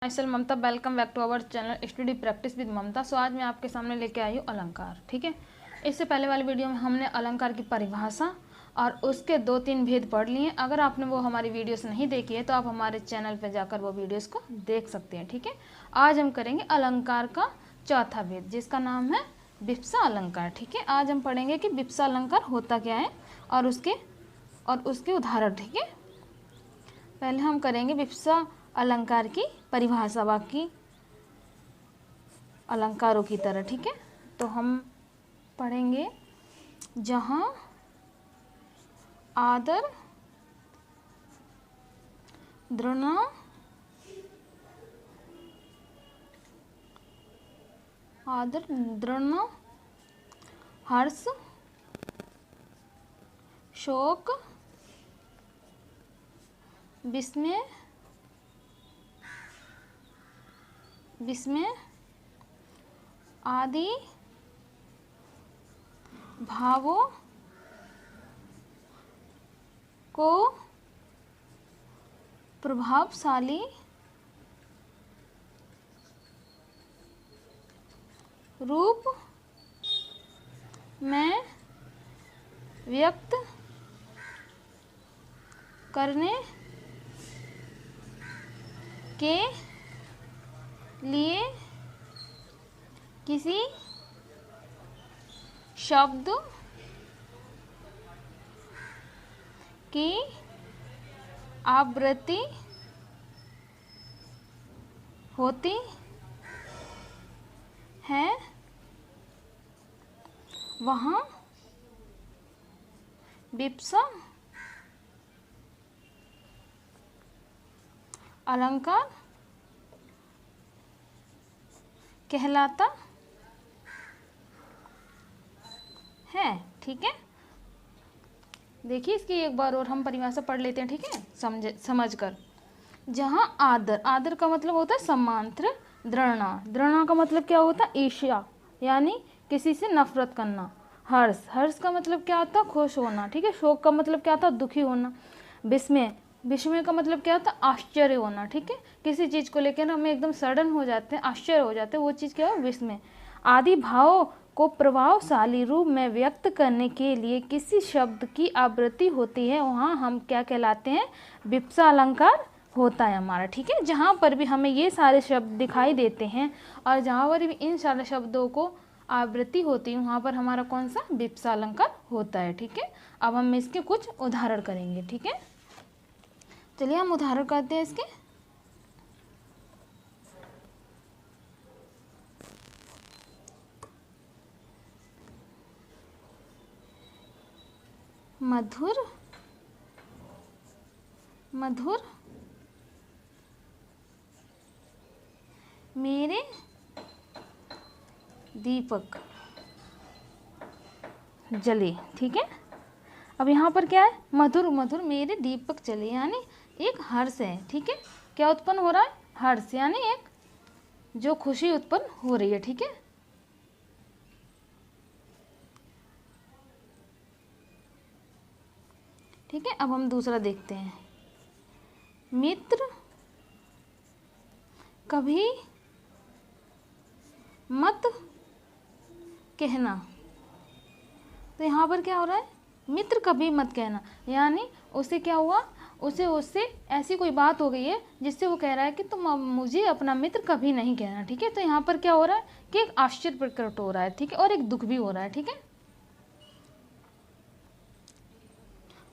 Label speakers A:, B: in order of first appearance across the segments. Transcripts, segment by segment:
A: Myself Mamata, welcome back to our channel study practice with Mamata. So आज मैं आपके सामने लेके आई हूँ अलंकार। ठीक है, इससे पहले वाली वीडियो में हमने अलंकार की परिभाषा और उसके 2-3 भेद पढ़ लिए। अगर आपने वो हमारी वीडियोस नहीं देखी है तो आप हमारे चैनल पर जाकर वो वीडियोस को देख सकते हैं। ठीक है, आज हम करेंगे अलंकार का चौथा भेद जिसका नाम है विप्सा अलंकार। ठीक है, आज हम पढ़ेंगे कि विप्सा अलंकार होता क्या है और उसके उदाहरण। ठीक है, पहले हम करेंगे विप्सा अलंकार की परिभाषा बाकी अलंकारों की तरह। ठीक है, तो हम पढ़ेंगे जहाँ आदर, दृढ़, हर्ष, शोक, विस्मय आदि भावों को प्रभावशाली रूप में व्यक्त करने के लिए किसी शब्द की आवृत्ति होती है, वहाँ विप्सा अलंकार कहलाता है। ठीक है, देखिए इसकी एक बार और हम परिभाषा पढ़ लेते हैं। ठीक है, समझकर। जहाँ आदर का मतलब होता है सम्मान, दृढ़ना का मतलब क्या होता है ईर्ष्या यानी किसी से नफरत करना। हर्ष का मतलब क्या होता है खुश होना। ठीक है, शोक का मतलब क्या होता है दुखी होना। विस्मय का मतलब क्या होता है आश्चर्य होना। ठीक है, किसी चीज़ को लेकर हम एकदम सडन हो जाते हैं, आश्चर्य हो जाते हैं, वो चीज़ क्या है विस्मय। आदि भावों को प्रभावशाली रूप में व्यक्त करने के लिए किसी शब्द की आवृत्ति होती है, वहाँ हम क्या कहलाते हैं विप्सा अलंकार होता है हमारा। ठीक है, जहाँ पर भी हमें ये सारे शब्द दिखाई देते हैं और जहाँ पर भी इन सारे शब्दों को आवृत्ति होती है वहाँ पर हमारा कौन सा विप्सा अलंकार होता है। ठीक है, अब हम इसके कुछ उदाहरण करेंगे। ठीक है, चलिए हम उदाहरण करते हैं इसके। मधुर मेरे दीपक जले। ठीक है, अब यहाँ पर क्या है मधुर मेरे दीपक जले यानी एक हर्ष है। ठीक है, क्या उत्पन्न हो रहा है हर्ष यानी एक जो खुशी उत्पन्न हो रही है। ठीक है, ठीक है, अब हम दूसरा देखते हैं। मित्र कभी मत कहना। तो यहाँ पर क्या हो रहा है मित्र कभी मत कहना यानी उसे क्या हुआ उससे ऐसी कोई बात हो गई है जिससे वो कह रहा है कि तुम मुझे अपना मित्र कभी नहीं कहना। ठीक है, तो यहाँ पर क्या हो रहा है कि एक आश्चर्य प्रकट हो रहा है। ठीक है, और एक दुख भी हो रहा है। ठीक है,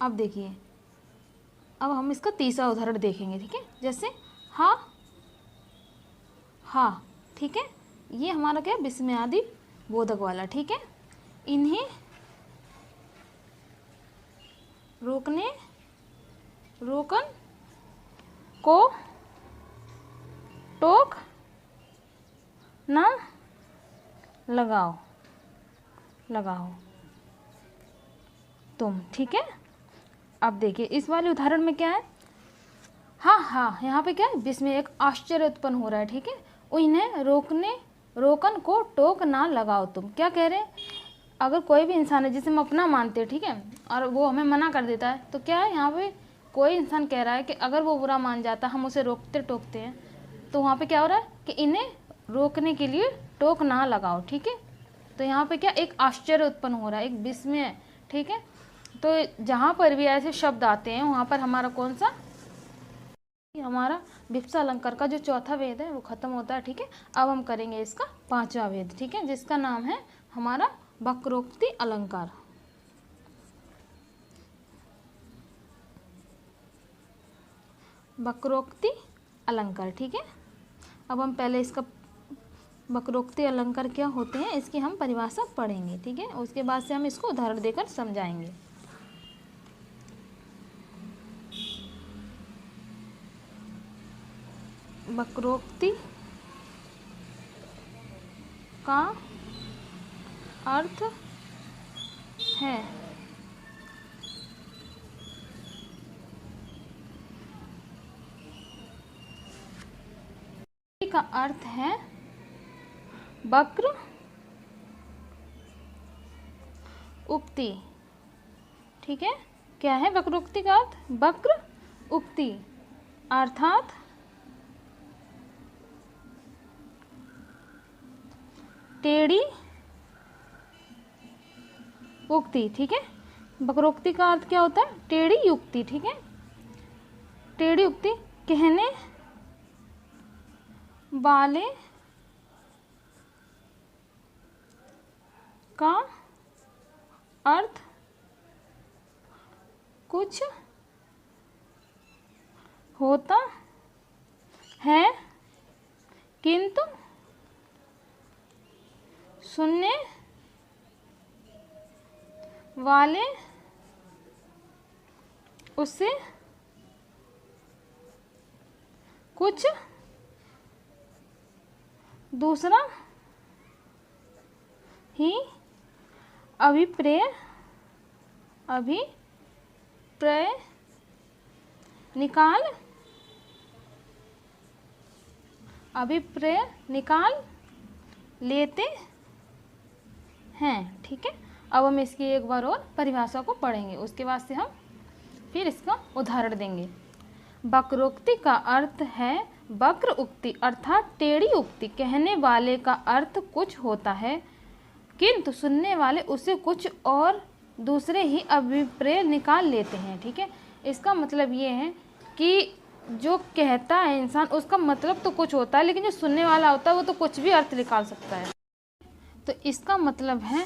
A: अब देखिए अब हम इसका तीसरा उदाहरण देखेंगे। ठीक है, जैसे हाँ। ठीक है, ये हमारा क्या विस्मय आदि बोधक वाला। ठीक है, इन्हें रोकन को टोक ना लगाओ तुम। ठीक है, अब देखिए इस वाले उदाहरण में क्या है हाँ यहाँ पे क्या है विस्मय एक आश्चर्य उत्पन्न हो रहा है। ठीक है, इन्हें रोकन को टोक ना लगाओ तुम। क्या कह रहे हैं अगर कोई भी इंसान है जिसे हम अपना मानते हैं, ठीक है, और वो हमें मना कर देता है, तो क्या है यहाँ पे कोई इंसान कह रहा है कि अगर वो बुरा मान जाता हम उसे रोकते टोकते हैं तो वहाँ पे क्या हो रहा है कि इन्हें रोकने के लिए टोक ना लगाओ, ठीक है। तो यहाँ पे क्या एक आश्चर्य उत्पन्न हो रहा है, एक विस्मय, ठीक है। तो जहाँ पर भी ऐसे शब्द आते हैं वहाँ पर हमारा कौन सा, हमारा विप्सा अलंकार का जो चौथा वेद है वो खत्म होता है, ठीक है। अब हम करेंगे इसका पांचवा वेद, ठीक है, जिसका नाम है हमारा वक्रोक्ति अलंकार। वक्रोक्ति अलंकार, ठीक है। अब हम पहले इसका वक्रोक्ति अलंकार क्या होते हैं इसकी हम परिभाषा पढ़ेंगे, ठीक है। उसके बाद से हम इसको उदाहरण देकर समझाएंगे। वक्रोक्ति का अर्थ है का अर्थ है वक्र उक्ति, ठीक है। क्या है वक्रोक्ति का अर्थ, वक्र उक्ति, अर्थात टेढ़ी उक्ति, ठीक है। वक्रोक्ति का अर्थ क्या होता है, टेढ़ी युक्ति, ठीक है। टेढ़ी उक्ति कहने वाले का अर्थ कुछ होता है किंतु सुनने वाले उससे कुछ दूसरा ही अभिप्राय निकाल लेते हैं, ठीक है। अब हम इसकी एक बार और परिभाषा को पढ़ेंगे, उसके बाद से हम फिर इसका उदाहरण देंगे। वक्रोक्ति का अर्थ है वक्र उक्ति अर्थात टेढ़ी उक्ति, कहने वाले का अर्थ कुछ होता है किंतु सुनने वाले उसे कुछ और दूसरे ही अभिप्राय निकाल लेते हैं, ठीक है। इसका मतलब ये है कि जो कहता है इंसान उसका मतलब तो कुछ होता है, लेकिन जो सुनने वाला होता है वो तो कुछ भी अर्थ निकाल सकता है। तो इसका मतलब है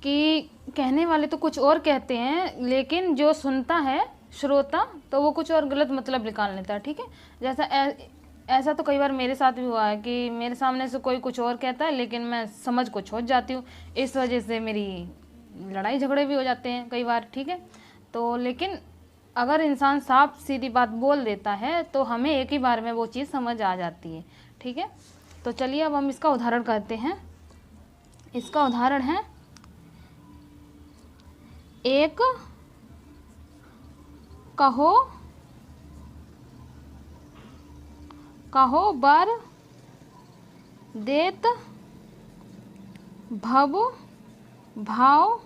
A: कि कहने वाले तो कुछ और कहते हैं, लेकिन जो सुनता है श्रोता तो वो कुछ और गलत मतलब निकाल लेता है, ठीक है। जैसा ऐसा तो कई बार मेरे साथ भी हुआ है कि मेरे सामने से कोई कुछ और कहता है लेकिन मैं समझ को छोड़ जाती हूँ, इस वजह से मेरी लड़ाई झगड़े भी हो जाते हैं कई बार, ठीक है। तो लेकिन अगर इंसान साफ सीधी बात बोल देता है तो हमें एक ही बार में वो चीज़ समझ आ जाती है, ठीक है। तो चलिए अब हम इसका उदाहरण करते हैं। इसका उदाहरण है एक कहो बर देत भव भाव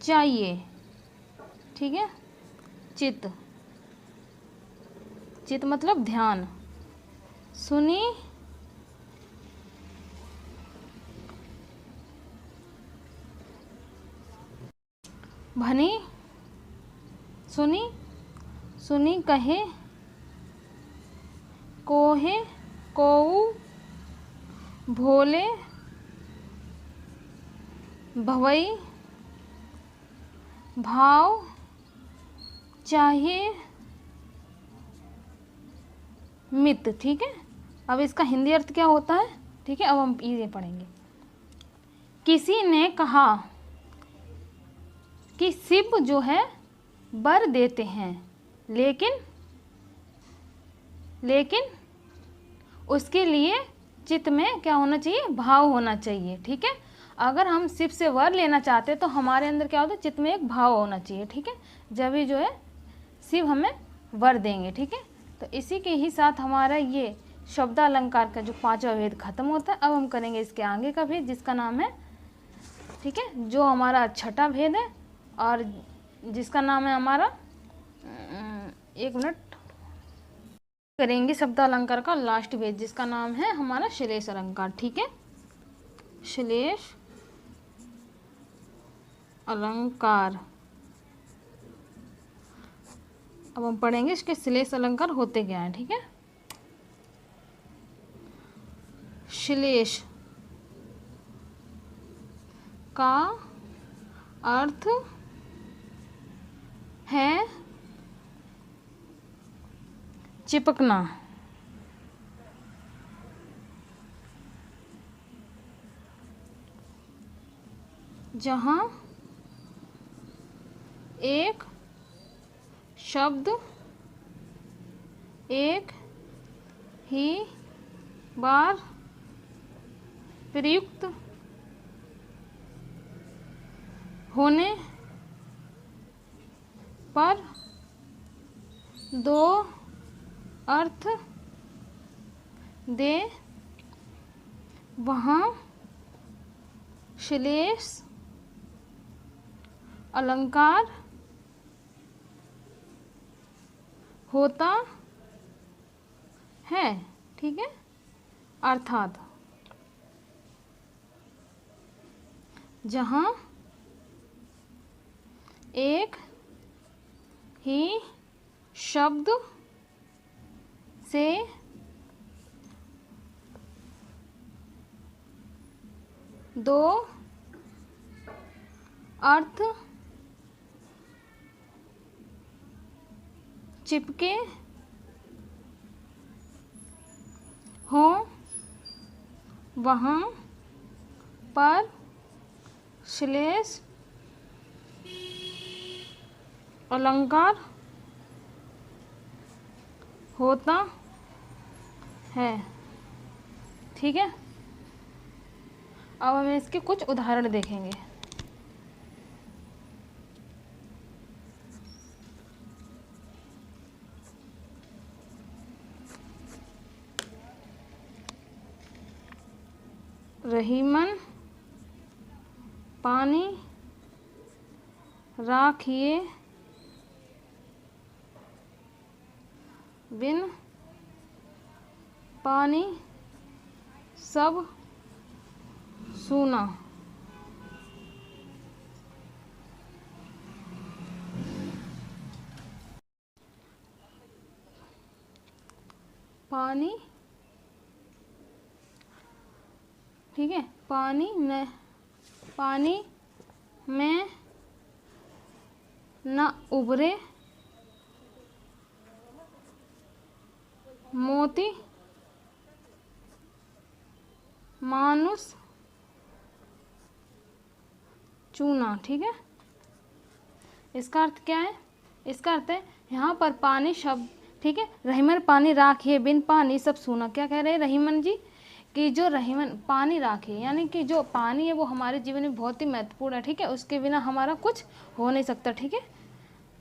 A: चाहिए, ठीक है। चित्त मतलब ध्यान, सुनी भनी सुनी कहे कोहे कोऊ भोले भवई भाव चाहिए मित, ठीक है। अब इसका हिंदी अर्थ क्या होता है, ठीक है। अब हम ये पढ़ेंगे। किसी ने कहा कि शिव जो है वर देते हैं, लेकिन उसके लिए चित्त में क्या होना चाहिए, भाव होना चाहिए, ठीक है। अगर हम शिव से वर लेना चाहते हैं तो हमारे अंदर क्या होता है, चित्त में एक भाव होना चाहिए, ठीक है। जब ही जो है शिव हमें वर देंगे, ठीक है। तो इसी के ही साथ हमारा ये शब्दालंकार का जो पांचवा वेद खत्म होता है। अब हम करेंगे इसके आगे का भेद जिसका नाम है, ठीक है, जो हमारा छठा भेद है और जिसका नाम है हमारा, एक मिनट, करेंगे शब्द अलंकार का लास्ट पेज, जिसका नाम है हमारा श्लेष अलंकार। ठीक है, श्लेष अलंकार। अब हम पढ़ेंगे इसके श्लेष अलंकार होते क्या हैं। ठीक है, श्लेष का अर्थ है चिपकना। जहाँ एक शब्द एक ही बार प्रयुक्त होने पर दो अर्थ दे, वहाँ श्लेष अलंकार होता है। ठीक है, अर्थात जहाँ एक ही शब्द से दो अर्थ चिपके हों, वहाँ पर श्लेष अलंकार होता है। ठीक है, अब हम इसके कुछ उदाहरण देखेंगे। रहीमन पानी राखिए बिन पानी सब सूना। पानी, ठीक है, पानी में न उभरे मोती मानुष चूना। ठीक है, इसका अर्थ क्या है? इसका अर्थ है यहाँ पर पानी शब्द, ठीक है, रहीमन पानी राखिए बिन पानी सब सूना। क्या कह रहे हैं रहीमन जी? कि जो रहीमन पानी राखिए, यानी कि जो पानी है वो हमारे जीवन में बहुत ही महत्वपूर्ण है। ठीक है, उसके बिना हमारा कुछ हो नहीं सकता। ठीक है,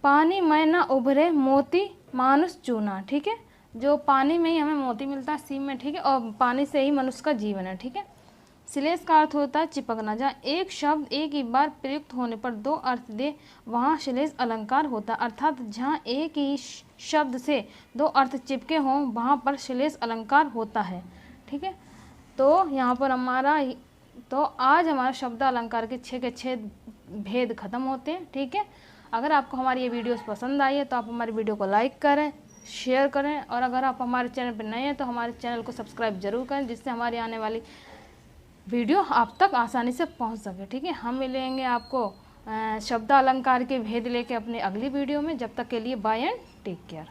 A: पानी में ना उभरे मोती मानुष चूना। ठीक है, जो पानी में ही हमें मोती मिलता है सीप में। ठीक है, और पानी से ही मनुष्य का जीवन है। ठीक है, श्लेष का अर्थ होता है चिपकना। जहाँ एक शब्द एक ही बार प्रयुक्त होने पर दो अर्थ दे, वहाँ श्लेष अलंकार होता है। अर्थात जहाँ एक ही शब्द से दो अर्थ चिपके हों, वहाँ पर श्लेष अलंकार होता है। ठीक है, तो यहाँ पर आज हमारा शब्द अलंकार के 6 के 6 भेद खत्म होते हैं। ठीक है, अगर आपको हमारी ये वीडियोस पसंद आई है तो आप हमारी वीडियो को लाइक करें, शेयर करें, और अगर आप हमारे चैनल पर नए हैं तो हमारे चैनल को सब्सक्राइब जरूर करें, जिससे हमारी आने वाली वीडियो आप तक आसानी से पहुंच सके। ठीक है, हम मिलेंगे आपको शब्द अलंकार के भेद लेके अपनी अगली वीडियो में। जब तक के लिए बाय एंड टेक केयर।